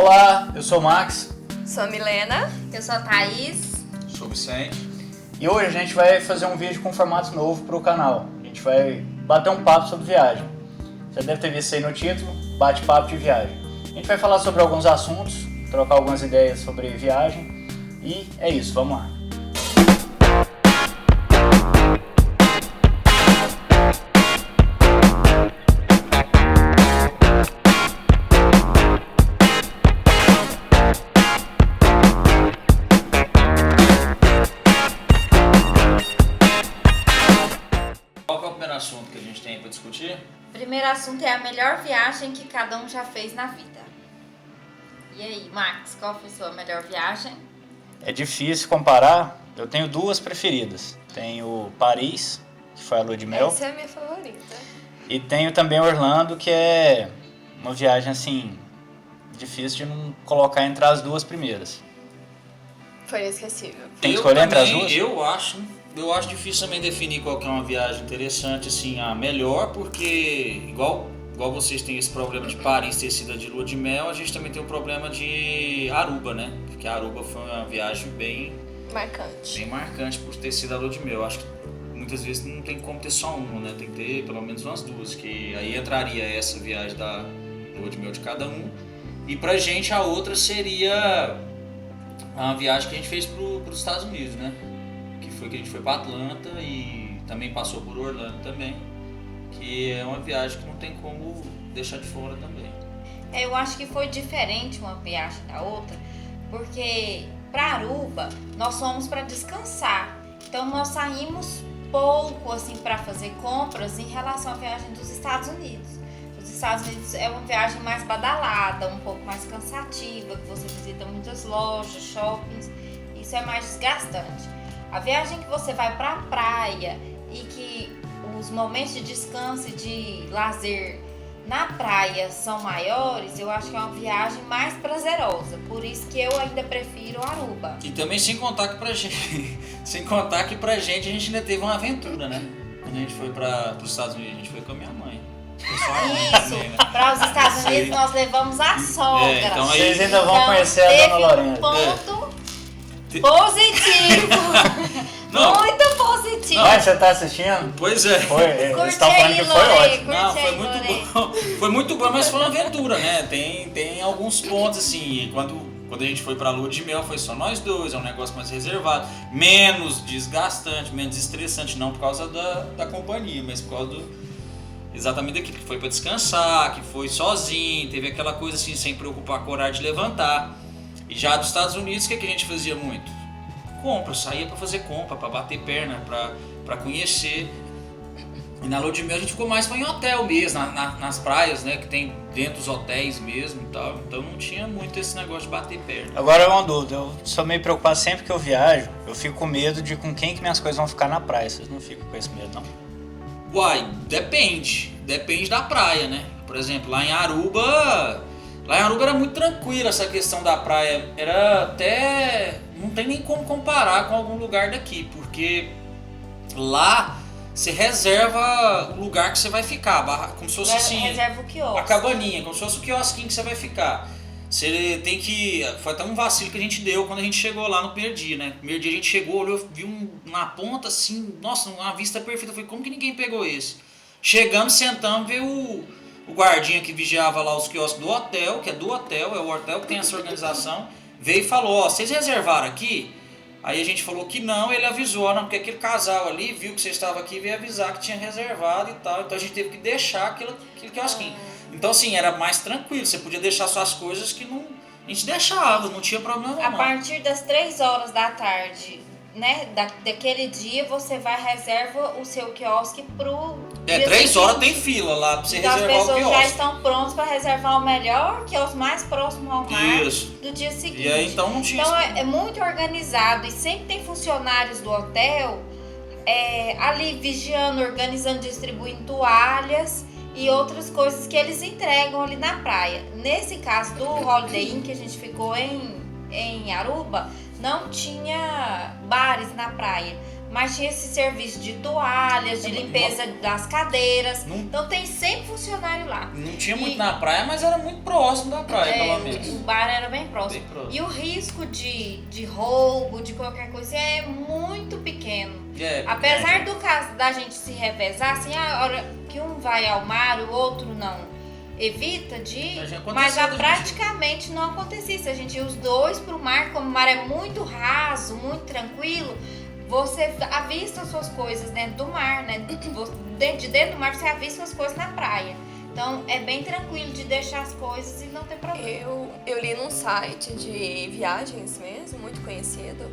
Olá, eu sou o Max. Sou a Milena. Eu sou a Thaís. Sou o Vicente. E hoje a gente vai fazer um vídeo com um formato novo para o canal. A gente vai bater um papo sobre viagem. Você deve ter visto aí no título, bate-papo de viagem. A gente vai falar sobre alguns assuntos, trocar algumas ideias sobre viagem. E é isso, vamos lá. Qual que é o primeiro assunto que a gente tem para discutir? O primeiro assunto é a melhor viagem que cada um já fez na vida. E aí, Max, qual foi a sua melhor viagem? É difícil comparar, eu tenho duas preferidas. Tenho Paris, que foi a lua de mel, Essa é a minha favorita. e tenho também Orlando, que é uma viagem assim, difícil de não colocar entre as duas primeiras. Foi inesquecível. Tem que escolher entre as também, duas? Eu acho difícil também definir qual que é uma viagem interessante, assim, a melhor, porque igual vocês têm esse problema de Paris ter sido a de lua de mel, a gente também tem o problema de Aruba, né? Porque Aruba foi uma viagem bem Marcante. marcante por ter sido a lua de mel. Acho que muitas vezes não tem como ter só uma, né? Tem que ter pelo menos umas duas, que aí entraria essa viagem da lua de mel de cada um. E pra gente a outra seria a viagem que a gente fez pros Estados Unidos, né? Que foi que a gente foi pra Atlanta e também passou por Orlando também. Que é uma viagem que não tem como deixar de fora também. Eu acho que foi diferente uma viagem da outra, porque para Aruba nós fomos para descansar. Então nós saímos pouco assim para fazer compras em relação à viagem dos Estados Unidos. Os Estados Unidos é uma viagem mais badalada, um pouco mais cansativa, que você visita muitas lojas, shoppings. Isso é mais desgastante. A viagem que você vai para a praia e que os momentos de descanso e de lazer na praia são maiores, eu acho que é uma viagem mais prazerosa. Por isso que eu ainda prefiro Aruba. E também sem contar que pra gente, a gente ainda teve uma aventura, né? Quando a gente foi pros Estados Unidos, a gente foi com a minha mãe. Isso, para os Estados Unidos nós levamos a sogra. Então aí- Vocês ainda vão conhecer a teve Dona Lorena. ponto positivo. Não. Muito positivo. Mas você tá assistindo? Pois é. Eles Curte estão falando que aí, foi Lore, ótimo. Não, curte foi aí, muito Lore. bom. Foi muito bom, mas foi uma aventura, né? Tem alguns pontos assim. E quando a gente foi pra lua de mel, foi só nós dois, é um negócio mais reservado, menos desgastante, menos estressante, não por causa da companhia, mas por causa exatamente daquilo que foi pra descansar, que foi sozinho, teve aquela coisa assim, sem preocupar com o horário de levantar. E já dos Estados Unidos, o que a gente fazia muito? Compra, saía pra fazer compra, pra bater perna, pra conhecer. E na lua de mel a gente ficou mais em hotel mesmo, nas praias, né, que tem dentro dos hotéis mesmo e tal. Então não tinha muito esse negócio de bater perna. Agora é uma dúvida, eu sou meio preocupado sempre que eu viajo, eu fico com medo de com quem que minhas coisas vão ficar na praia. Vocês não ficam com esse medo, não? Uai, depende da praia, né? Por exemplo, lá em Aruba era muito tranquilo essa questão da praia. Era até... não tem nem como comparar com algum lugar daqui, porque lá você reserva o lugar que você vai ficar, como se fosse assim, Reserva o quiosque. a cabaninha, como se fosse o quiosquinho que você vai ficar. Você tem que... Foi até um vacilo que a gente deu quando a gente chegou lá no primeiro dia, né? No primeiro dia a gente chegou, olhou, viu uma ponta assim, nossa, uma vista perfeita. Eu falei, como que ninguém pegou esse? Chegamos, sentamos, veio o guardinha que vigiava lá os quiosques do hotel, que é do hotel, é o hotel que tem essa organização, veio e falou, ó, vocês reservaram aqui? Aí a gente falou que não, ele avisou, não, porque aquele casal ali viu que você estava aqui e veio avisar que tinha reservado e tal, então a gente teve que deixar aquele quiosquinho. Então assim, era mais tranquilo, você podia deixar suas coisas que não, a gente deixava, não tinha problema A não. partir das 3 horas da tarde, né, daquele dia, você vai reserva o seu quiosque pro dia 3 horas tem seguinte. fila lá pra você Então as reservar o pessoas já quiosque. estão prontas para reservar o melhor, que é os mais próximos ao mar Isso. do dia seguinte. E aí então não tinha Então isso. é muito organizado e sempre tem funcionários do hotel ali vigiando, organizando, distribuindo toalhas e outras coisas que eles entregam ali na praia. Nesse caso do Holiday Inn que a gente ficou em Aruba, não tinha bares na praia, mas tinha esse serviço de toalhas, de limpeza das cadeiras. Não- Então tem sempre funcionário lá. Não tinha muito na praia, mas era muito próximo da praia, pelo menos. O bar era bem próximo. Bem próximo. E o risco de roubo, de qualquer coisa, é muito pequeno. Apesar do caso da gente se revezar, assim, a hora que um vai ao mar, o outro não. Evita de ir, Já mas aconteceu da praticamente não acontecia. Se a gente ia os dois pro mar, como o mar é muito raso, muito tranquilo, você avista as suas coisas dentro do mar, né? De dentro do mar você avista as coisas na praia. Então é bem tranquilo de deixar as coisas e não ter problema. Eu li num site de viagens mesmo, muito conhecido,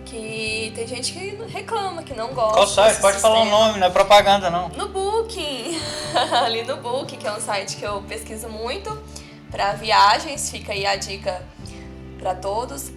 que tem gente que reclama, que não gosta. Qual site? desse Pode falar o sistema. nome, não é propaganda não. No Booking, ali no Booking, que é um site que eu pesquiso muito para viagens, fica aí a dica para todos,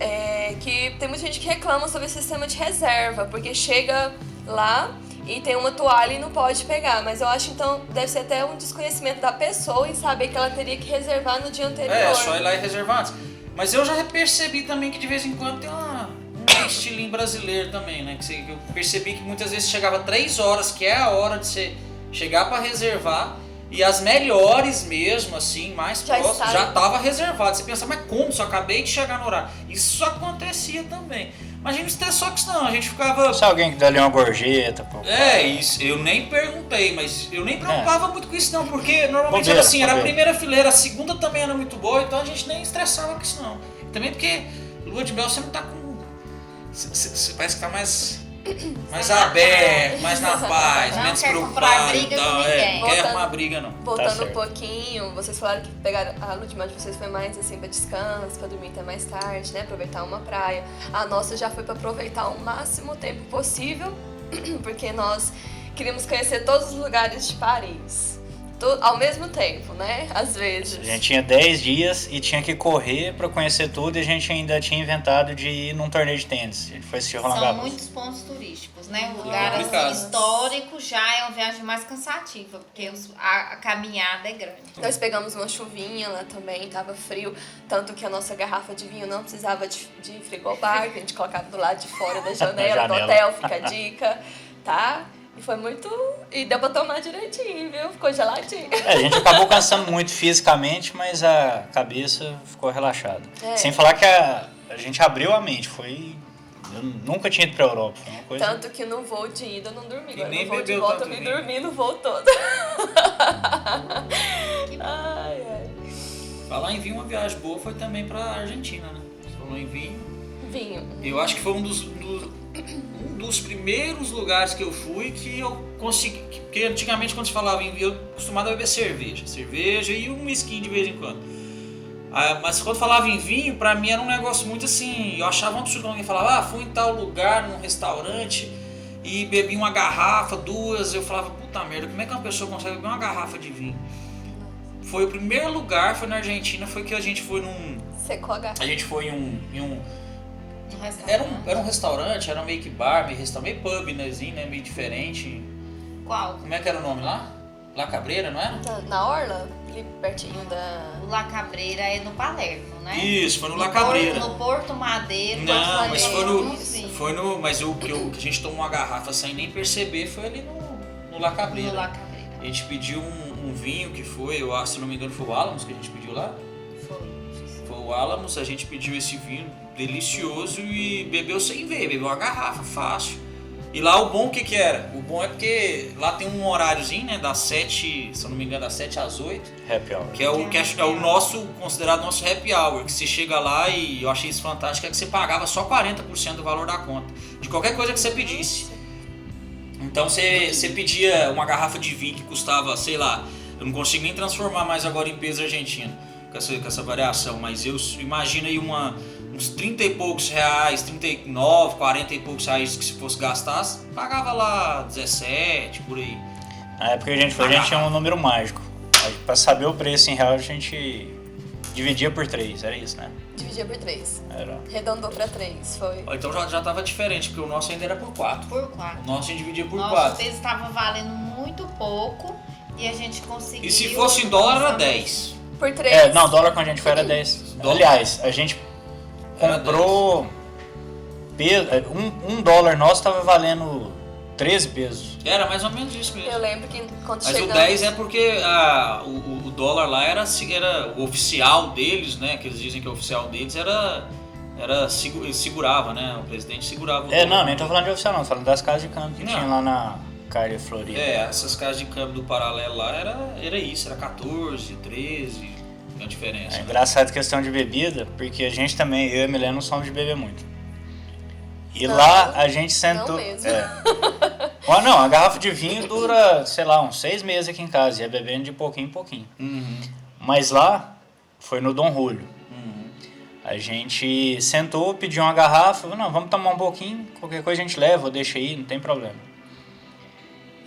que tem muita gente que reclama sobre o sistema de reserva, porque chega lá e tem uma toalha e não pode pegar, mas eu acho então deve ser até um desconhecimento da pessoa em saber que ela teria que reservar no dia anterior. É, só ir lá e reservar antes. Mas eu já percebi também que de vez em quando tem um estilinho brasileiro também, né? Que eu percebi que muitas vezes chegava 3 horas, que é a hora de você chegar pra reservar, e as melhores mesmo, assim, mais próximas, já tava reservado. Você pensa, mas como? Só acabei de chegar no horário. Isso acontecia também. Mas a gente não estressou com isso não, a gente ficava... Se alguém que dá ali uma gorjeta, pô. Isso, eu nem perguntei, mas eu nem preocupava muito com isso não, porque normalmente Bobeira, era assim, era a bobeira. primeira fileira, a segunda também era muito boa, então a gente nem estressava com isso não. Também porque lua de mel você não tá com... Você parece que tá mais aberto, mais na paz, Não menos quer preocupado. comprar briga com Não ninguém. quer arrumar briga não. Voltando um certo. pouquinho, vocês falaram que pegaram a lua de mel de vocês foi mais assim pra descanso, pra dormir até mais tarde, né? Aproveitar uma praia. A nossa já foi pra aproveitar o máximo tempo possível, porque nós queríamos conhecer todos os lugares de Paris. Ao mesmo tempo, né? Às vezes. A gente tinha 10 dias e tinha que correr pra conhecer tudo, e a gente ainda tinha inventado de ir num torneio de tênis. A gente foi assistir Roland São Garros. muitos pontos turísticos, né? O lugar assim, complicado. histórico já é uma viagem mais cansativa, porque a caminhada é grande. Nós pegamos uma chuvinha lá também, tava frio, tanto que a nossa garrafa de vinho não precisava de frigobar, que a gente colocava do lado de fora da janela do janela. hotel, fica a dica, tá? E foi muito... E deu pra tomar direitinho, viu? Ficou geladinho. A gente acabou cansando muito fisicamente, mas a cabeça ficou relaxada. Sem falar que a gente abriu a mente, eu nunca tinha ido pra Europa, foi uma coisa... Tanto que no voo de ida eu não dormi, E agora nem no voo de bebeu volta eu tanto me vinho. dormi no voo todo. Ai, ai. Falar em vinho, uma viagem boa foi também pra Argentina, né? Você falou em vinho. Vinho. Eu acho que foi um dos primeiros lugares que eu fui que eu consegui. Porque antigamente, quando se falava em vinho, eu costumava beber cerveja e um whisky de vez em quando. Mas quando falava em vinho, pra mim era um negócio muito assim. Eu achava um absurdo quando alguém falava, fui em tal lugar, num restaurante e bebi uma garrafa, 2. Eu falava, puta merda, como é que uma pessoa consegue beber uma garrafa de vinho? Foi o primeiro lugar, foi na Argentina, foi que a gente foi num. Secou a garrafa. A gente foi em um. No restaurante. Era um restaurante, era meio que bar, meio pub, né, meio diferente. Qual? Como é que era o nome lá? La Cabreira, não era? Na Orla, ali pertinho da... O La Cabreira é no Palermo, né? Isso, foi no La Cabreira. No Porto Madeiro. Não, mas Sim. foi no. Mas o que a gente tomou uma garrafa sem nem perceber foi ali no La Cabreira. No La Cabreira. A gente pediu um vinho que foi, se não me engano, foi o Alamos que a gente pediu lá. Foi o Alamos, a gente pediu esse vinho delicioso e bebeu sem ver, bebeu uma garrafa, fácil. E lá o bom o que era? O bom é porque lá tem um horáriozinho, né, das 7, se eu não me engano, das 7 às 8. Happy hour. Que é o nosso, considerado nosso happy hour, que você chega lá e eu achei isso fantástico, é que você pagava só 40% do valor da conta, de qualquer coisa que você pedisse. Então você pedia uma garrafa de vinho que custava, sei lá, eu não consigo nem transformar mais agora em peso argentino, com essa variação, mas eu imagino aí uns 30 e poucos reais, 39, 40 e poucos reais que se fosse gastar, pagava lá 17, por aí. Na época que a gente foi, a gente tinha um número mágico. Aí, pra saber o preço em real, a gente dividia por 3, era isso, né? Dividia por 3. Era. Redondou pra 3, foi. Então já tava diferente, porque o nosso ainda era por 4. Por 4. O nosso a gente dividia por Nosso 4. peso estava valendo muito pouco e a gente conseguiu... E se fosse em dólar era 10. Por 3. Não, dólar quando a gente foi era 10. Dólar? Aliás, a gente Era comprou pesos, um dólar nosso tava valendo 13 pesos. Era mais ou menos isso mesmo. Eu lembro que quando Mas chegamos... o 10 é porque o dólar lá era o oficial deles, né? Que eles dizem que o oficial deles ele segurava, né? O presidente segurava o dólar. Não, nem tô falando de oficial não, tô falando das casas de câmbio que Não. tinha lá na Carne Florida. Essas casas de câmbio do paralelo lá era isso, era 14, 13, a diferença. É né? engraçado questão de bebida, porque a gente também, eu e a Milena, não somos de beber muito. E Não, lá a gente sentou. não mesmo. Não, a garrafa de vinho dura, sei lá, uns 6 meses aqui em casa, ia bebendo de pouquinho em pouquinho. Uhum, Mas lá foi no Dom Julio. uhum. A gente sentou, pediu uma garrafa, falou, não, vamos tomar um pouquinho, qualquer coisa a gente leva, ou deixa aí, não tem problema.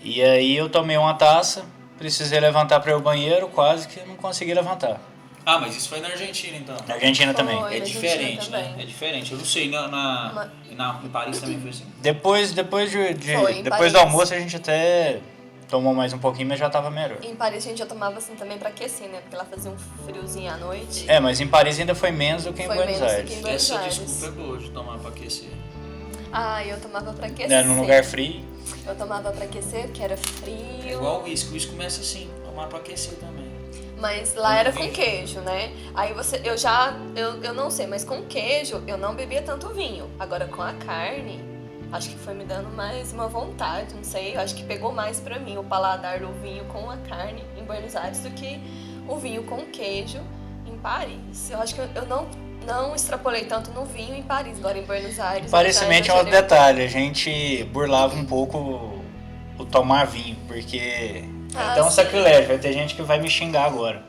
E aí eu tomei uma taça, precisei levantar para ir ao banheiro, quase que não consegui levantar. Ah, mas isso foi na Argentina então. Na Argentina também. Foi. É na diferente, Argentina né? também. É diferente. Eu não sei, em Paris também foi assim. Depois Foi, em depois do Paris. almoço a gente até tomou mais um pouquinho, mas já tava melhor. Em Paris a gente já tomava assim também pra aquecer, né? Porque lá fazia um friozinho à noite. Mas em Paris ainda foi menos do que em Foi Buenos menos do Aires. que em Buenos Essa Aires. desculpa é boa de tomar pra aquecer. Ah, eu tomava pra aquecer. Num lugar frio. Eu tomava pra aquecer, porque era frio. É igual o uísque começa assim, tomar pra aquecer também. Mas lá era com queijo, né? Aí eu não sei, mas com queijo eu não bebia tanto vinho. Agora com a carne, acho que foi me dando mais uma vontade, não sei. Acho que pegou mais pra mim o paladar do vinho com a carne em Buenos Aires do que o vinho com queijo em Paris. Eu acho que eu não extrapolei tanto no vinho em Paris, agora em Buenos Aires. Parecidamente é eu já outro detalhe, a gente burlava um pouco o tomar vinho, porque é até um sim. sacrilégio, vai ter gente que vai me xingar agora.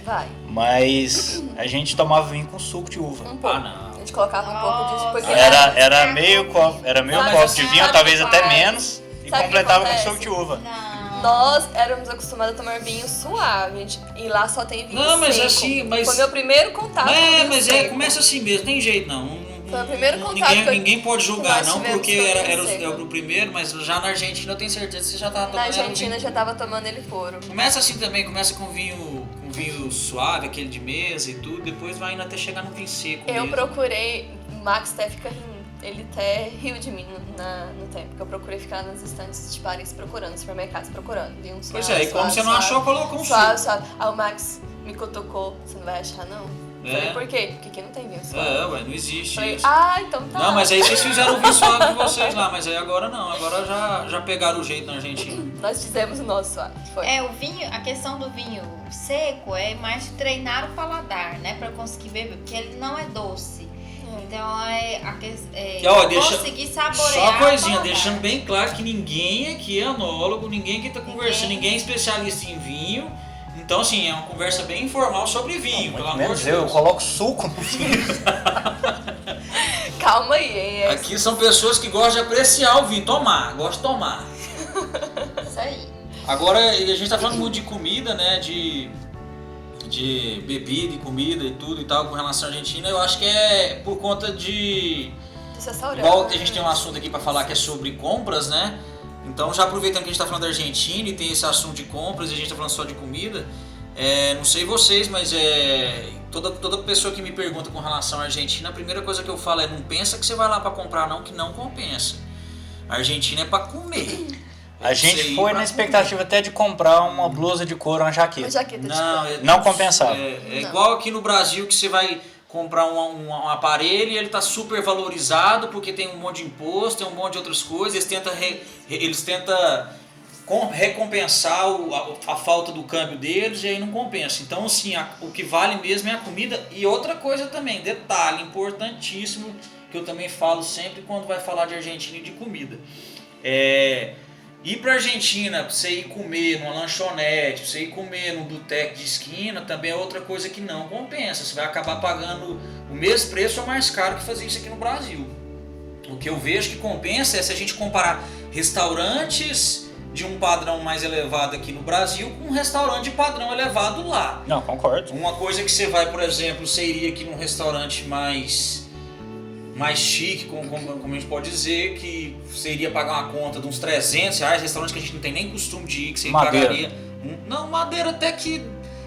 Vai, Mas a gente tomava vinho com suco de uva. um pouco. não. A gente colocava um pouco disso, porque Era meio copo Mas de assim, vinho, sabe talvez o que até faz? menos, e Sabe o que completava com acontece? suco de uva. Não. Nós éramos acostumados a tomar vinho suave, e lá só tem vinho Não, mas seco. assim, mas- Foi meu primeiro contato com vinho Mas seco. começa assim mesmo, tem jeito não. Foi o primeiro contato que ninguém pode julgar, nós não, tivemos porque com era vinho o seco. primeiro, mas já na Argentina eu tenho certeza que você já tava Na tomando. Argentina já tava tomando ele puro. Começa assim também, começa com vinho suave, aquele de mesa e tudo, depois vai indo até chegar no vinho seco. Eu mesmo. procurei, o Max até fica rindo. Ele até riu de mim no tempo, que eu procurei ficar nas estantes de Paris procurando, nos supermercados procurando. Vi um Pois suave, é, e como suave, você não suave. achou, colocou um Suave, suco. suave. Aí o Max me cutucou, você não vai achar não? É. Falei, por quê? Porque aqui não tem vinho suave. Ué, não existe Falei, isso. então tá. Não, mas aí vocês fizeram o vinho suave de vocês lá, mas aí agora não, agora já pegaram o jeito na Argentina. Nós fizemos o nosso suave. Foi. O vinho, a questão do vinho seco é mais de treinar o paladar, né? Pra conseguir beber, porque ele não é doce. Então conseguir saborear. Só uma o coisinha, paladar. deixando bem claro que ninguém aqui é anólogo, ninguém que tá conversando, ninguém é especialista em vinho. Então, assim, é uma conversa bem informal sobre vinho, pelo amor Menos de eu Deus. coloco suco no vinho. Calma aí, Aqui são pessoas que gostam de apreciar o vinho, gostam de tomar. Isso aí. Agora, a gente tá falando muito de comida, né, de bebida e comida e tudo e tal, com relação à Argentina, eu acho que é por conta de... dos restaurantes. Igual que a gente tem um assunto aqui pra falar que é sobre compras, né? Então, já aproveitando que a gente tá falando da Argentina e tem esse assunto de compras e a gente tá falando só de comida, não sei vocês, mas toda pessoa que me pergunta com relação à Argentina, a primeira coisa que eu falo é: não pensa que você vai lá pra comprar, não, que não compensa. A Argentina é pra comer. A gente foi na expectativa até de comprar uma blusa de couro, uma Uma jaqueta. jaqueta de couro. Não compensava. É igual aqui no Brasil que você vai comprar um aparelho e ele está super valorizado porque tem um monte de imposto, tem um monte de outras coisas, eles tentam recompensar a falta do câmbio deles e aí não compensa. Então, assim, o que vale mesmo é a comida. E outra coisa também, detalhe importantíssimo, que eu também falo sempre quando vai falar de Argentina e de comida. Ir pra Argentina, pra você ir comer numa lanchonete, pra você ir comer num boteco de esquina, também é outra coisa que não compensa. Você vai acabar pagando o mesmo preço ou mais caro que fazer isso aqui no Brasil. O que eu vejo que compensa é se a gente comparar restaurantes de um padrão mais elevado aqui no Brasil com um restaurante de padrão elevado lá. Não, concordo. Uma coisa que você vai, por exemplo, você iria aqui num restaurante mais chique, como a gente pode dizer, que você iria pagar uma conta de uns R$300, restaurante que a gente não tem nem costume de ir, que você Madeira. pagaria... Não, madeira até que...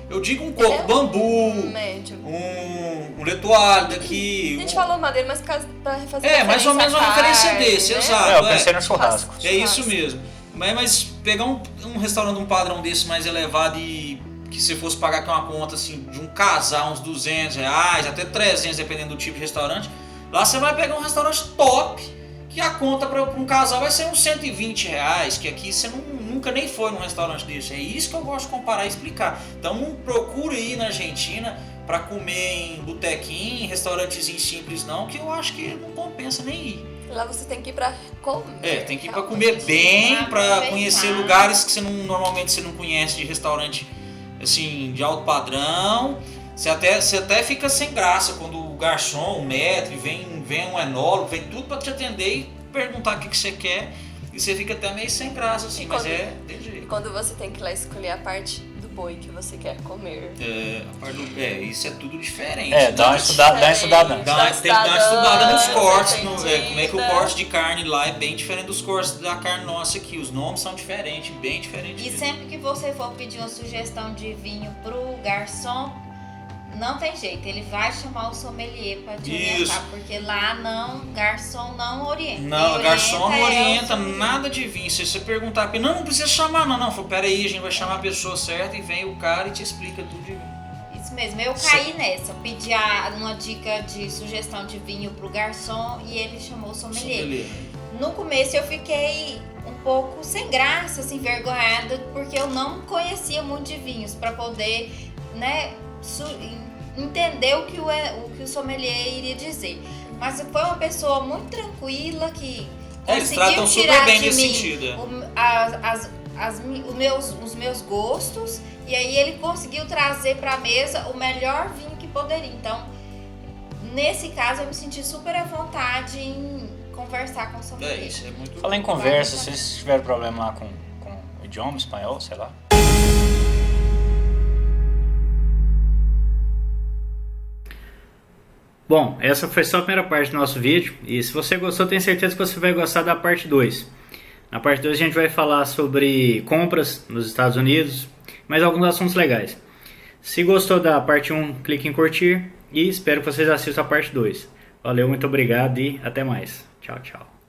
Eu digo um coco, bambu, Médio. um Muletuário daqui. A gente falou madeira, mas pra fazer mais ou menos uma referência desse, exato. Eu pensei no churrasco. É isso mesmo. Mas pegar um restaurante um padrão desse mais elevado e que se fosse pagar com uma conta assim, de um casal, uns R$200, até 300, dependendo do tipo de restaurante, lá você vai pegar um restaurante top, que a conta para um casal vai ser uns R$120, que aqui você nunca nem foi num restaurante desse. É isso que eu gosto de comparar e explicar. Então não procure ir na Argentina para comer em botequim, em restaurantezinho simples não, que eu acho que não compensa nem ir. Lá você tem que ir pra comer. Tem que ir pra comer bem, pra conhecer lugares que normalmente você não conhece, de restaurante assim, de alto padrão. Você até fica sem graça quando o garçom, o maître, vem um enólogo, vem tudo pra te atender e perguntar o que você quer. E você fica até meio sem graça, assim, mas de jeito. Quando você tem que ir lá escolher a parte do boi que você quer comer. Isso é tudo diferente. Dá uma estudada antes. Tem que dar uma estudada nos cortes. Como é que o entendida. corte de carne lá é bem diferente dos cortes da carne nossa aqui. Os nomes são diferentes, bem diferentes. E sempre que você for pedir uma sugestão de vinho pro garçom, não tem jeito, ele vai chamar o sommelier pra te orientar, porque lá garçom não orienta. Não, garçom não orienta nada de vinho. Se você perguntar pra ele, não precisa chamar, não. Fala, pera aí, a gente vai chamar a pessoa certa e vem o cara e te explica tudo de vinho. Isso mesmo, eu caí nessa, eu pedi uma dica de sugestão de vinho pro garçom e ele chamou o sommelier. No começo eu fiquei um pouco sem graça, assim, envergonhada, porque eu não conhecia muito de vinhos, pra poder, né, entender o que o sommelier iria dizer. Mas foi uma pessoa muito tranquila que conseguiu tirar bem de mim sentido. os meus gostos, e aí ele conseguiu trazer para a mesa o melhor vinho que poderia. Então, nesse caso, eu me senti super à vontade em conversar com o sommelier. Isso é muito... Fala em conversa, se vocês tiveram problema lá com o idioma espanhol, sei lá. Bom, essa foi só a primeira parte do nosso vídeo, e se você gostou, tenho certeza que você vai gostar da parte 2. Na parte 2 a gente vai falar sobre compras nos Estados Unidos, mais alguns assuntos legais. Se gostou da parte 1, clique em curtir e espero que vocês assistam a parte 2. Valeu, muito obrigado e até mais. Tchau, tchau.